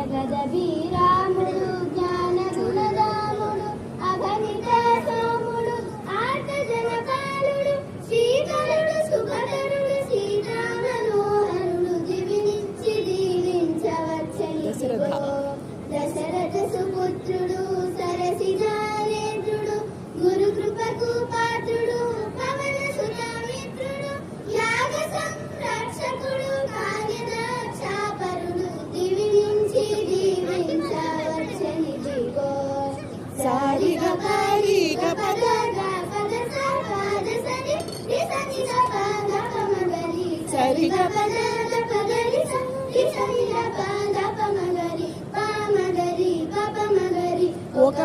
జగద వీరాముడు జ్ఞాన గుణరాముడు అగణిత సోముడు ఆర్త జనపాలుడు శ్రీకరుడు సుఖకరుడు సీతామనోహరుడు దివినిచ్చి దీవించవచ్చని దశరథ సుపుత్రుడు సరసిజానేంద్రుడు గురు కృపకు పాత్రుడు పవన సుతమిత్రుడు యాగ సంరక్షకుడు కార్యదక్షాపరుడు దివినించి దీవించవచ్చని దిగో సారిగ పరిగ పద పద పద సరి సరి పద పమగరి సరిగ పద పదరి సరి పద పమగరి పమగరి పమగరి ఒక